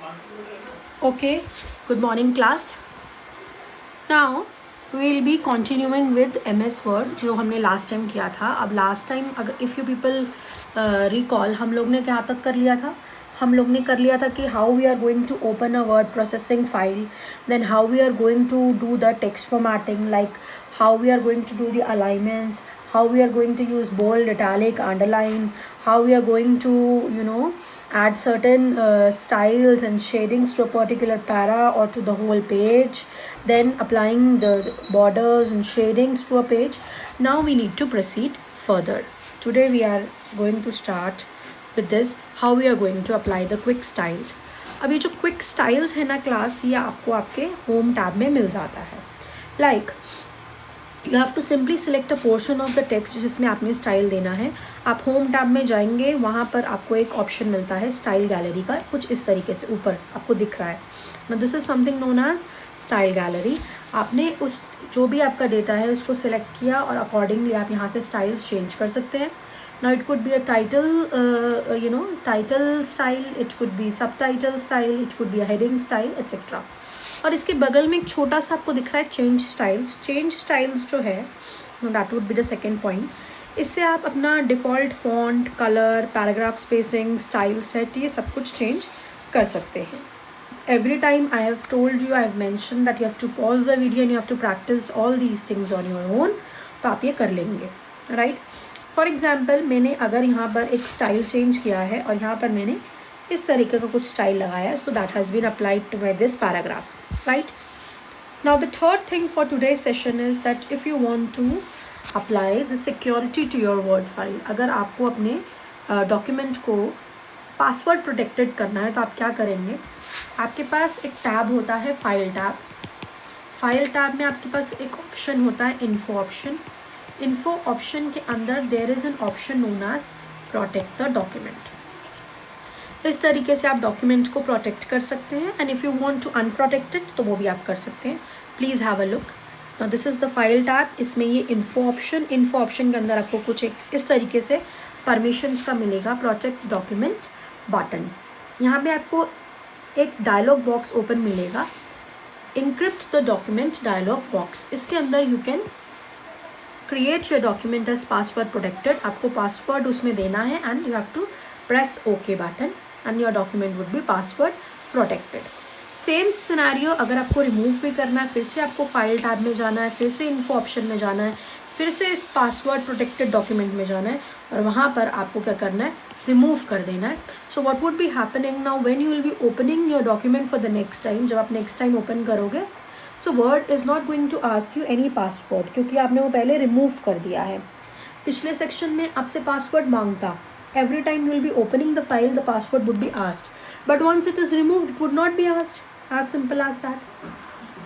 Okay, good morning class. Now we will be continuing with MS Word जो हमने last time किया था. अब last time अगर if you people recall हम लोग ने क्या तक कर लिया था. हम लोग ने कर लिया था कि how we are going to open a word processing file, then how we are going to do the text formatting, like how we are going to do the alignments, how we are going to use bold, italic, underline, how we are going to add certain styles and shadings to a particular para or to the whole page, then applying the borders and shadings to a page. Now we need to proceed further. Today we are going to start with this, how we are going to apply the quick styles. अब ये जो quick styles है ना class, ये आपको आपके home tab में मिल जाता है. Like you have to simply select a portion of the text जिसमें आपने स्टाइल देना है. आप होम टैब में जाएंगे, वहाँ पर आपको एक ऑप्शन मिलता है स्टाइल गैलरी का, कुछ इस तरीके से ऊपर आपको दिख रहा है. Now this is something known as style gallery. आपने उस जो भी आपका डेटा है उसको सेलेक्ट किया और अकॉर्डिंगली आप यहाँ से स्टाइल्स चेंज कर सकते हैं. Now it could be a title, title style, it could be subtitle style, it could be a heading style, etc. और इसके बगल में एक छोटा सा आपको दिख रहा है चेंज स्टाइल्स. चेंज स्टाइल्स जो है that would be the second point. इससे आप अपना default font, colour, paragraph spacing, style set, ये सब कुछ चेंज कर सकते हैं. Every time I have told you, I have mentioned that you have to pause the video and you have to practice all these things on your own. तो आप ये कर लेंगे, राइट. फॉर एग्जाम्पल मैंने अगर यहाँ पर एक स्टाइल चेंज किया है और यहाँ पर मैंने इस तरीके का कुछ स्टाइल लगाया है, so that has been applied to my this paragraph, right. Now the third thing for today's session is that if you want to apply the security to your Word file, अगर आपको अपने document को password protected करना है तो आप क्या करेंगे. आपके पास एक टैब होता है फाइल टैब. फाइल टैब में आपके पास एक ऑप्शन होता है इन्फो ऑप्शन. इन्फो ऑप्शन के अंदर there is an option known as protect the document. इस तरीके से आप डॉक्यूमेंट को प्रोटेक्ट कर सकते हैं. And if you want to unprotected तो वो भी आप कर सकते हैं. Please have a look. Now this is the file tab. इसमें ये इन्फो ऑप्शन के अंदर आपको कुछ एक इस तरीके से परमिशंस का मिलेगा. Protect document button. यहाँ पे आपको एक डायलॉग बॉक्स ओपन मिलेगा, encrypt the document dialog box. इसके अंदर you can create your document as password protected. आपको पासवर्ड उसमें देना है and you have to press okay button and your document would be password protected. Same scenario अगर आपको remove भी करना है, फिर से आपको फाइल टैब में जाना है, फिर से इन्फो ऑप्शन में जाना है, फिर से इस पासवर्ड प्रोटेक्टेड डॉक्यूमेंट में जाना है और वहाँ पर आपको क्या करना है, रिमूव कर देना है. So what would be happening now when you will be opening your document for the next time, जब आप नेक्स्ट टाइम ओपन करोगे, so Word is not going to ask you any password, क्योंकि आपने वो पहले रिमूव कर दिया है. पिछले सेक्शन में आपसे पासवर्ड मांगता. Every time you will be opening the file the password would be asked, but once it is removed it would not be asked. as simple as that.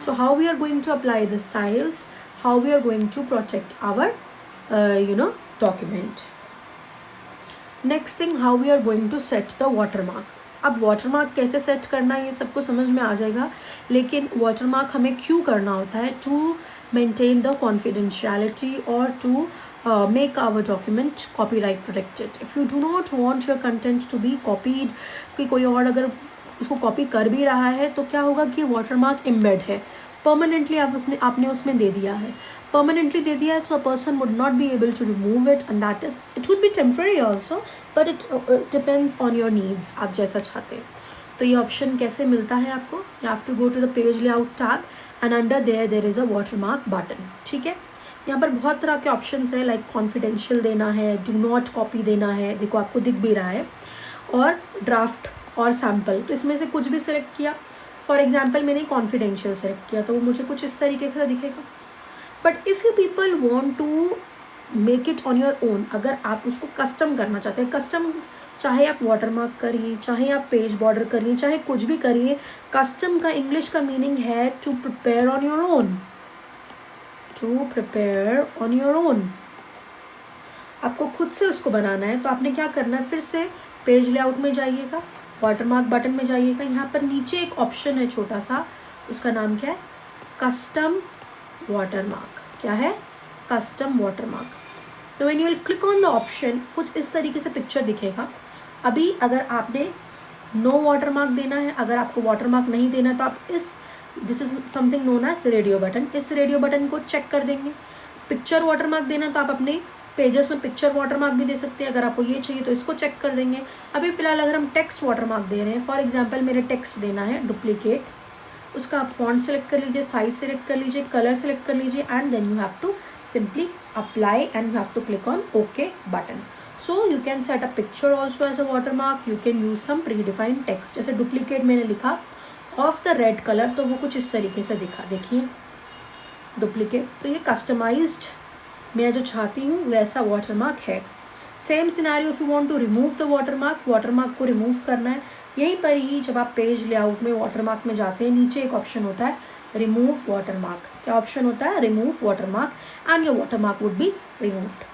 So how we are going to apply the styles, how we are going to protect our document. Next thing, how we are going to set the watermark. अब watermark कैसे set करना है ये सबको समझ में आ जाएगा, लेकिन watermark हमें क्यों करना होता है, to maintain the confidentiality or to make our document copyright protected. If you do not want your content to be copied, कि कोई और अगर उसको कॉपी कर भी रहा है तो क्या होगा कि वाटरमार्क एम्बेड है परमानेंटली. आपने उसमें दे दिया है, परमानेंटली दे दिया है, so a person would not be able to remove it and that is it would be temporary also, but it depends on your needs, आप जैसा चाहते हैं. तो ये ऑप्शन कैसे मिलता है आपको, you have to go to the page layout tab and under there is a watermark button. ठीक है, यहाँ पर बहुत तरह के ऑप्शंस है, लाइक कॉन्फिडेंशियल देना है, डू नॉट कॉपी देना है, देखो आपको दिख भी रहा है, और ड्राफ्ट और सैम्पल. तो इसमें से कुछ भी सिलेक्ट किया. फॉर एग्जाम्पल मैंने कॉन्फिडेंशियल सेलेक्ट किया तो वो मुझे कुछ इस तरीके का दिखेगा. But if you people want to make it on your own, अगर आप उसको कस्टम करना चाहते हैं, कस्टम चाहे आप वाटरमार्क करिए, चाहे आप पेज बॉर्डर करिए, चाहे कुछ भी करिए, कस्टम का इंग्लिश का मीनिंग है to prepare on your own. To prepare on your own, आपको खुद से उसको बनाना है. तो आपने क्या करना है, फिर से पेज लेआउट में जाइएगा, वाटरमार्क बटन में जाइएगा. यहाँ पर नीचे एक ऑप्शन है छोटा सा, उसका नाम क्या है, कस्टम वाटरमार्क. क्या है, कस्टम वाटरमार्क. तो when you will click on the option, कुछ इस तरीके से पिक्चर दिखेगा. अभी अगर आपने नो वाटरमार्क देना है। अगर आपको वाटरमार्क नहीं देना तो आप this is something known as radio button, इस रेडियो बटन को चेक कर देंगे। पिक्चर वाटरमार्क देना तो आप अपने पेजेस में पिक्चर वाटरमार्क भी दे सकते हैं। अगर आपको ये चाहिए तो इसको चेक कर देंगे। अभी फिलहाल अगर हम टेक्स्ट वाटरमार्क दे रहे हैं, फॉर एग्जांपल मेरे टेक्स्ट देना है डुप्लीकेट, उसका आप फॉन्ट सेलेक्ट कर लीजिए, साइज सेलेक्ट कर लीजिए, कलर सेलेक्ट कर लीजिए and then you have to simply apply and you have to click on okay button. So you can set a picture also as a watermark, you can use some predefined text. जैसे duplicate मैंने लिखा of the red colour, तो वो कुछ इस तरीके से दिखा, देखिए डुप्लीकेट। तो ये कस्टमाइज्ड मैं जो चाहती हूँ वैसा वाटरमार्क है। Same scenario if you want to remove the watermark, watermark को रिमूव करना है, यहीं पर ही जब आप पेज लेआउट में वाटरमार्क में जाते हैं, नीचे एक ऑप्शन होता है रिमूव वाटरमार्क। क्या ऑप्शन होता है? Remove watermark, and your watermark would be removed.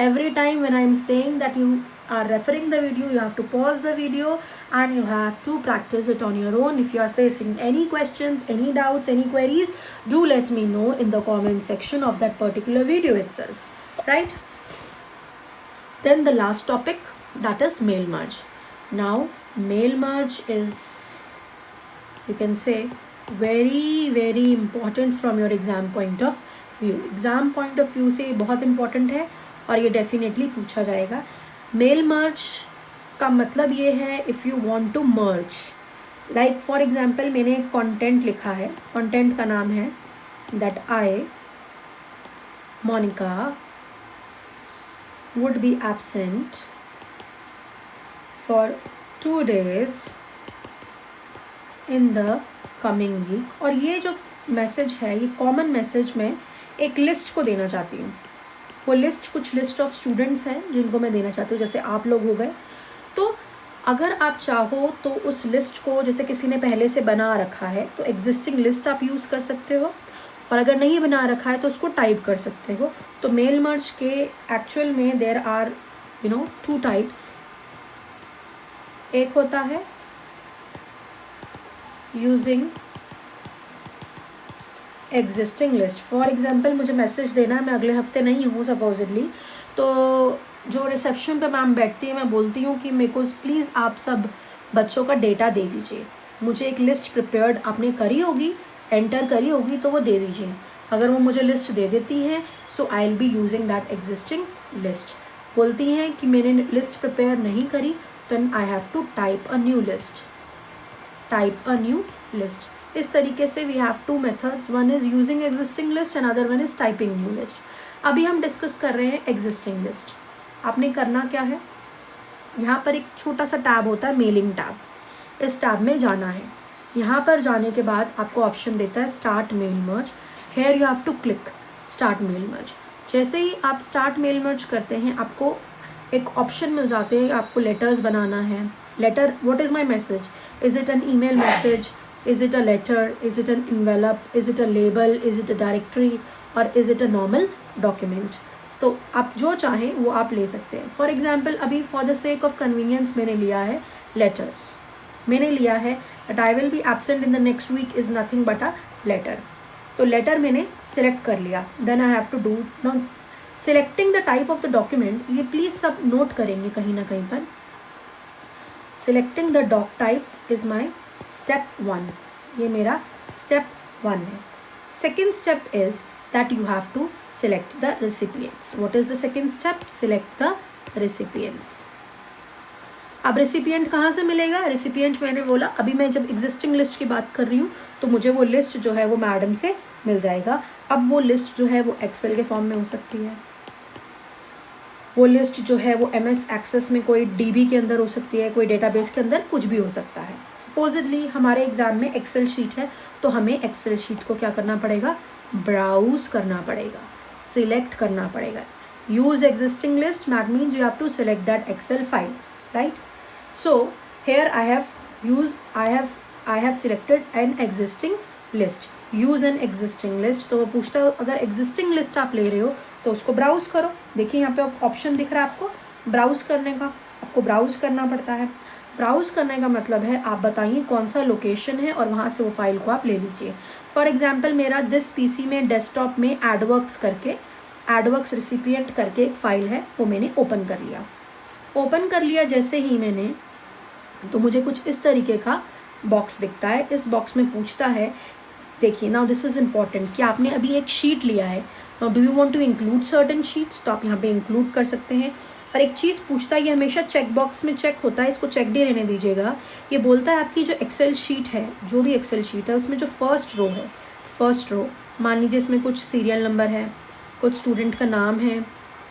Every time when I am saying that you are referring the video, you have to pause the video and you have to practice it on your own. If you are facing any questions, any doubts, any queries, do let me know in the comment section of that particular video itself, right? Then the last topic, that is mail merge. Now mail merge is, you can say, very important from your exam point of view. Exam point of view से बहुत important है और ये definitely पूछा जाएगा। Mail merge का मतलब ये है if you want to merge, like for example मैंने एक कंटेंट लिखा है, कंटेंट का नाम है that I Monica would be absent for 2 days in the coming week. और ये जो मैसेज है, ये कॉमन मैसेज मैं एक लिस्ट को देना चाहती हूँ। वो लिस्ट कुछ लिस्ट ऑफ स्टूडेंट्स हैं जिनको मैं देना चाहती हूँ, जैसे आप लोग हो गए। तो अगर आप चाहो तो उस लिस्ट को, जैसे किसी ने पहले से बना रखा है तो एग्जिस्टिंग लिस्ट आप यूज़ कर सकते हो, और अगर नहीं बना रखा है तो उसको टाइप कर सकते हो। तो मेल मर्ज के एक्चुअल में देयर आर 2 टाइप्स। एक होता है using existing list. For example मुझे मैसेज देना है, मैं अगले हफ्ते नहीं हूँ सपोजिटली, तो जो रिसेप्शन पे मैम बैठती है मैं बोलती हूँ कि मेरे को प्लीज़ आप सब बच्चों का डेटा दे दीजिए, मुझे एक लिस्ट प्रिपेयर्ड आपने करी होगी, एंटर करी होगी, तो वो दे दीजिए। अगर वो मुझे लिस्ट दे देती हैं so I will be using that existing list. बोलती हैं कि मैंने लिस्ट प्रिपेयर नहीं करी, then I have to type a new list. इस तरीके से we have 2 methods, one is using existing list and other one is typing new list. अभी हम डिस्कस कर रहे हैं एग्जिस्टिंग लिस्ट। आपने करना क्या है, यहाँ पर एक छोटा सा टैब होता है मेलिंग टैब, इस टैब में जाना है। यहाँ पर जाने के बाद आपको ऑप्शन देता है start mail merge. Here you have to click start mail merge. जैसे ही आप स्टार्ट मेल मर्ज करते हैं आपको एक ऑप्शन मिल जाते हैं, आपको लेटर्स बनाना है। Letter, what is my message? Is it an email message? Is it a letter? Is it an envelope? Is it a label? Is it a directory? Or is it a normal document? तो आप जो चाहें वो आप ले सकते हैं। For example अभी for the sake of convenience मैंने लिया है लेटर्स, मैंने लिया है that I will be absent in the next week is nothing but a letter. तो लेटर मैंने सिलेक्ट कर लिया। Then I have to do now selecting the type of the document. ये प्लीज़ सब नोट करेंगे कहीं ना कहीं पर। Selecting the doc type is my step 1, ये मेरा स्टेप 1 है। Second step is that you have to select the recipients. What is the second step? Select the recipients. अब रिसिपिएंट कहाँ से मिलेगा? रिसिपिएंट मैंने बोला अभी मैं जब एग्जिस्टिंग लिस्ट की बात कर रही हूँ तो मुझे वो लिस्ट जो है वो मैडम से मिल जाएगा। अब वो लिस्ट जो है वो एक्सेल के फॉर्म में हो सकती है, वो लिस्ट जो है वो MS एक्सेस में कोई DB के अंदर हो सकती है, कोई डेटाबेस के अंदर, कुछ भी हो सकता है। सपोजिटली हमारे एग्ज़ाम में एक्सेल शीट है तो हमें एक्सेल शीट को क्या करना पड़ेगा? ब्राउज करना पड़ेगा, सिलेक्ट करना पड़ेगा। Use existing list that means you have to select that Excel file, right? So here I have selected an existing list. Use an existing list, तो वो पूछता है अगर एग्जिस्टिंग लिस्ट आप ले रहे हो तो उसको ब्राउज़ करो। देखिए यहाँ पे ऑप्शन दिख रहा है आपको ब्राउज़ करने का, आपको ब्राउज़ करना पड़ता है। ब्राउज़ करने का मतलब है आप बताइए कौन सा लोकेशन है और वहाँ से वो फाइल को आप ले लीजिए। फॉर एग्जांपल मेरा दिस PC में डेस्कटॉप में एडवर्क्स रिसिपिएंट करके एक फ़ाइल है, वो मैंने ओपन कर लिया। ओपन कर लिया जैसे ही मैंने तो मुझे कुछ इस तरीके का बॉक्स दिखता है। इस बॉक्स में पूछता है, देखिए नाउ दिस इज़ इम्पॉर्टेंट, कि आपने अभी एक शीट लिया है, now do you want to include certain sheets, तो आप यहाँ पे इंक्लूड कर सकते हैं। और एक चीज़ पूछता है, ये हमेशा चेक बॉक्स में चेक होता है, इसको चेक डी रहने दीजिएगा। ये बोलता है आपकी जो एक्सेल शीट है, जो भी एक्सेल शीट है, उसमें जो फर्स्ट रो है, फर्स्ट रो मान लीजिए इसमें कुछ सीरियल नंबर है, कुछ स्टूडेंट का नाम है,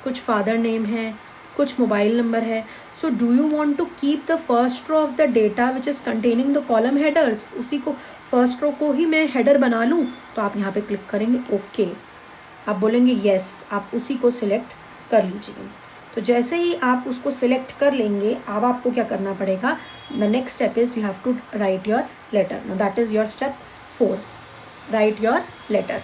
कुछ फादर नेम है, कुछ मोबाइल नंबर है। So do you want to keep the first row of the data which is containing the column headers, उसी को फर्स्ट रो को ही मैं हेडर बना लूँ, तो आप यहाँ पे क्लिक करेंगे ओके, आप बोलेंगे येस, आप उसी को सिलेक्ट कर लीजिए। तो जैसे ही आप उसको सिलेक्ट कर लेंगे, अब आपको क्या करना पड़ेगा, the next step is you have to write your letter. No that is your step 4, write your letter.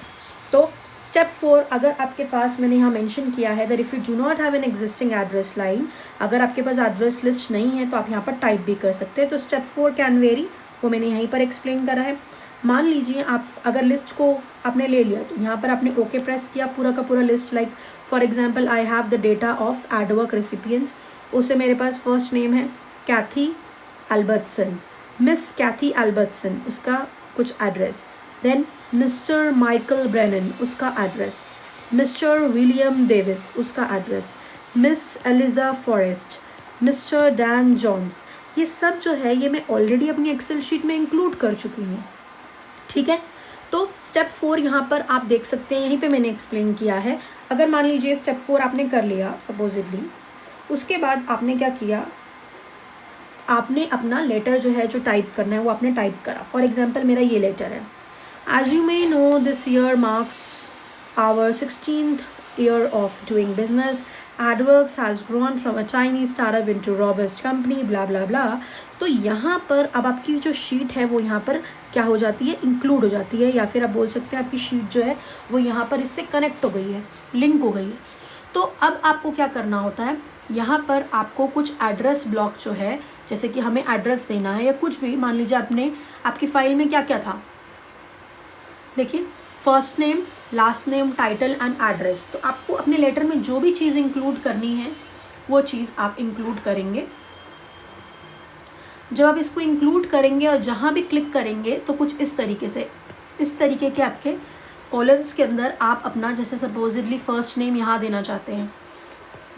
तो स्टेप 4, अगर आपके पास, मैंने यहाँ मेंशन किया है that if you do not have an existing address line, अगर आपके पास एड्रेस लिस्ट नहीं है तो आप यहाँ पर टाइप भी कर सकते हैं। तो स्टेप 4 कैन वेरी, वो मैंने यहीं पर एक्सप्लेन करा है। मान लीजिए आप अगर लिस्ट को आपने ले लिया, तो यहाँ पर आपने ओके प्रेस किया, पूरा का पूरा list, like for example I have the data of एडवर्क recipients, उससे मेरे पास फर्स्ट नेम है कैथी एल्बर्टसन, मिस कैथी एल्बर्टसन, उसका कुछ address, then mister Michael Brennan, उसका एड्रेस, मिस्टर विलियम डेविस, उसका address, miss Eliza Forrest, mister Dan Jones, ये सब जो है ये मैं ऑलरेडी अपनी एक्सेल शीट में इंक्लूड कर चुकी हूँ। ठीक है, तो स्टेप 4 यहाँ पर आप देख सकते हैं, यहीं पे मैंने एक्सप्लेन किया है। अगर मान लीजिए स्टेप 4 आपने कर लिया सपोजिटली, उसके बाद आपने क्या किया, आपने अपना लेटर जो है, जो टाइप करना है वो आपने टाइप करा। फॉर एग्जांपल मेरा ये लेटर है, as you may know this year marks our 16th year of doing business. AdWorks has grown from a Chinese startup into robust company, blah blah blah. तो यहाँ पर अब आपकी जो शीट है वो यहाँ पर क्या हो जाती है, इंक्लूड हो जाती है, या फिर आप बोल सकते हैं आपकी शीट जो है वो यहाँ पर इससे कनेक्ट हो गई है, लिंक हो गई है। तो अब आपको क्या करना होता है, यहाँ पर आपको कुछ एड्रेस ब्लॉक जो है, जैसे कि हमें एड्रेस देना है या कुछ भी, मान लीजिए आपने आपकी फाइल में क्या क्या था, देखिए first name, last name, title and address. तो आपको अपने लेटर में जो भी चीज़ इंक्लूड करनी है वो चीज़ आप इंक्लूड करेंगे। जब आप इसको इंक्लूड करेंगे और जहाँ भी क्लिक करेंगे तो कुछ इस तरीके से, इस तरीके के आपके कॉलम्स के अंदर आप अपना, जैसे सपोजिटली फर्स्ट नेम यहाँ देना चाहते हैं,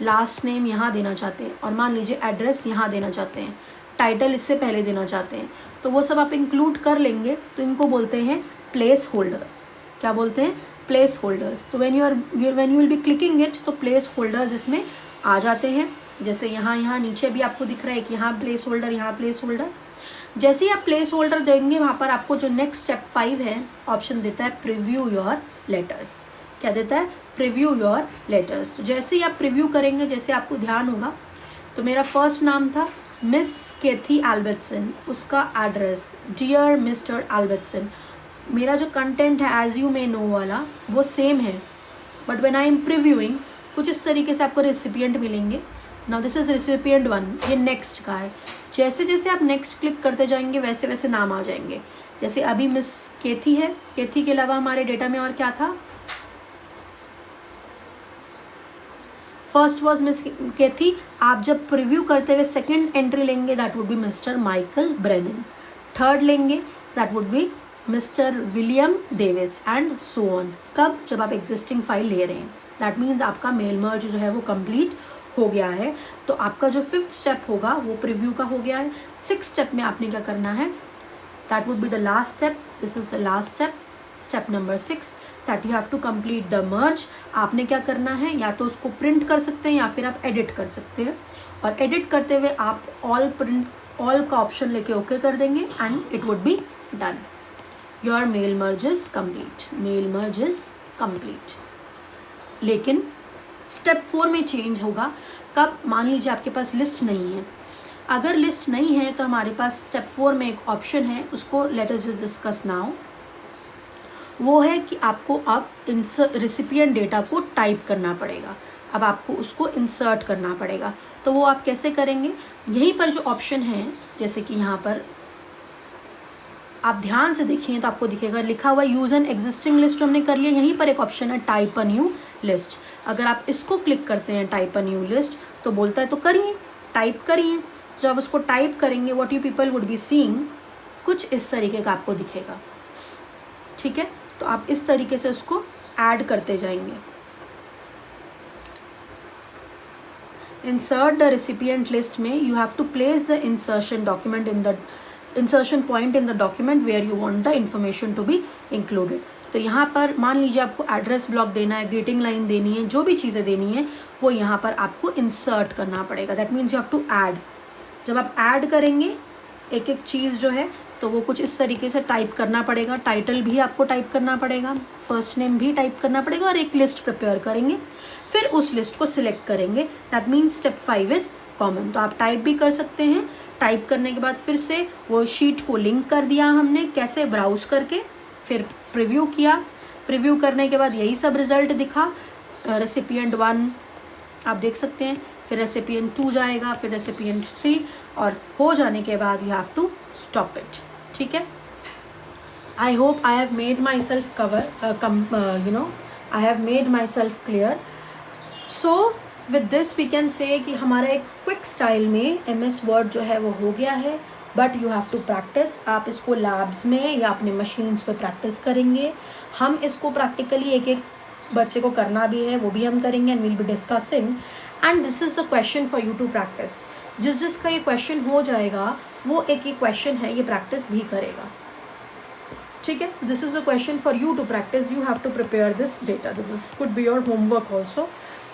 लास्ट नेम यहाँ देना चाहते हैं, और मान लीजिए एड्रेस यहाँ देना चाहते हैं, टाइटल इससे पहले देना चाहते हैं, तो वो सब आप इंक्लूड कर लेंगे। तो इनको बोलते हैं प्लेस होल्डर्स। क्या बोलते हैं, प्लेस होल्डर्स। तो when you will B clicking it, तो प्लेस होल्डर्स इसमें आ जाते हैं। जैसे यहाँ नीचे भी आपको दिख रहा है कि यहाँ प्लेस होल्डर, यहाँ प्लेस होल्डर। जैसे ही आप प्लेस होल्डर देंगे, वहाँ पर आपको जो नेक्स्ट स्टेप 5 है, ऑप्शन देता है प्रीव्यू योर लेटर्स। क्या देता है, प्रीव्यू योर लेटर्स। तो जैसे ही आप प्रीव्यू करेंगे, जैसे आपको ध्यान होगा, तो मेरा फर्स्ट नाम था मिस कैथी एल्बर्टसन, उसका एड्रेस डियर मिस्टर एल्बर्टसन। मेरा जो कंटेंट है एज यू मे नो वाला वो सेम है, but when I am previewing कुछ इस तरीके से आपको रेसिपिएंट मिलेंगे। नाउ दिस इज रेसिपिएंट 1, ये नेक्स्ट का है। जैसे जैसे आप नेक्स्ट क्लिक करते जाएंगे वैसे वैसे नाम आ जाएंगे। जैसे अभी मिस कैथी है, कैथी के अलावा हमारे डेटा में और क्या था, फर्स्ट वॉज मिस कैथी। आप जब प्रीव्यू करते हुए सेकेंड एंट्री लेंगे, that would be Mister Michael Brennan. Third लेंगे, that would be Mister William Davis and so on. कब, जब आप एग्जिस्टिंग फाइल ले रहे हैं। दैट मीन्स आपका मेल मर्ज जो है वो कंप्लीट हो गया है। तो आपका जो 5th स्टेप होगा वो प्रीव्यू का हो गया है। 6th स्टेप में आपने क्या करना है, that would be the last step, this is the last step, step number 6, that you have to complete the merge. आपने क्या करना है, या तो उसको प्रिंट कर सकते हैं या फिर आप एडिट कर सकते हैं, और एडिट करते हुए आप ऑल का ऑप्शन लेके ओके कर देंगे and it would be done. Your mail merge is complete, mail merge is complete. लेकिन स्टेप 4 में चेंज होगा। कब, मान लीजिए आपके पास लिस्ट नहीं है। अगर लिस्ट नहीं है तो हमारे पास स्टेप 4 में एक ऑप्शन है, उसको let us just discuss now. वो है कि आपको अब रेसिपिएंट डेटा को टाइप करना पड़ेगा। अब आपको उसको इंसर्ट करना पड़ेगा। तो वो आप कैसे करेंगे, यहीं पर जो ऑप्शन है, जैसे कि यहाँ पर आप ध्यान से देखिए तो आपको दिखेगा लिखा हुआ यूज एन एग्जिस्टिंग लिस्ट, हमने कर लिया। यहीं पर एक ऑप्शन है टाइप अ न्यू लिस्ट। अगर आप इसको क्लिक करते हैं टाइप अ न्यू लिस्ट, तो बोलता है तो करिए, टाइप करिए। जब उसको टाइप करेंगे what you people would be seeing कुछ इस तरीके का आपको दिखेगा, ठीक है। तो आप इस तरीके से उसको ऐड करते जाएंगे। इंसर्ट द रिसिपिएंट लिस्ट में you have to place the insertion document in the insertion point in the document where you want the information to be included. तो यहाँ पर मान लीजिए आपको एड्रेस ब्लॉक देना है, ग्रीटिंग लाइन देनी है, जो भी चीज़ें देनी है वो यहाँ पर आपको इंसर्ट करना पड़ेगा। That means you have to add. जब आप ऐड करेंगे एक एक चीज़ जो है तो वो कुछ इस तरीके से टाइप करना पड़ेगा। टाइटल भी आपको टाइप करना पड़ेगा, फर्स्ट नेम भी टाइप करना पड़ेगा और एक लिस्ट प्रिपेयर करेंगे, फिर उस लिस्ट को सिलेक्ट करेंगे। That means step 5 is common. तो आप टाइप भी कर सकते हैं। टाइप करने के बाद फिर से वो शीट को लिंक कर दिया हमने, कैसे, ब्राउज करके, फिर प्रीव्यू किया। प्रीव्यू करने के बाद यही सब रिजल्ट दिखा। रेसिपिएंट 1 आप देख सकते हैं, फिर रेसिपिएंट 2 जाएगा, फिर रेसिपिएंट 3 और हो जाने के बाद you have to stop it, ठीक है। I hope I have made myself cover I have made myself clear. So with this we can say कि हमारा एक क्विक स्टाइल में MS वर्ड जो है वो हो गया है, but you have to practice. आप इसको लैब्स में या अपने मशीन्स पे प्रैक्टिस करेंगे। हम इसको प्रैक्टिकली एक एक बच्चे को करना भी है, वो भी हम करेंगे and will be discussing. And this is the question for you to practice. जिसका ये क्वेश्चन हो जाएगा वो एक क्वेश्चन है, ये प्रैक्टिस भी करेगा, ठीक है। This is a question for you to practice. You have to prepare this data. This could be your homework also.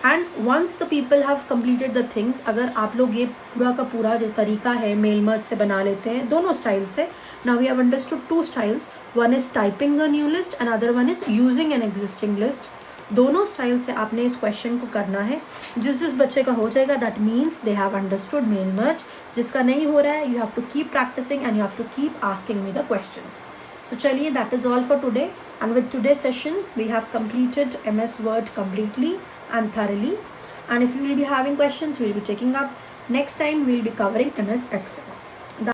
And once the people have completed the things, अगर आप लोग ये पूरा का पूरा जो तरीका है मेल मर्ज से बना लेते हैं दोनों स्टाइल से। Now we have understood 2 styles, one is typing a new list and other one is using an existing list. दोनों स्टाइल से आपने इस क्वेश्चन को करना है। जिस बच्चे का हो जाएगा that means they have understood mail merge. जिसका नहीं हो रहा है you have to keep practicing and you have to keep asking me the questions. So chaliye, that is all for today, and with today's session we have completed MS Word completely and thoroughly, and if you will be having questions we will be taking up next time. We will be covering MS Excel.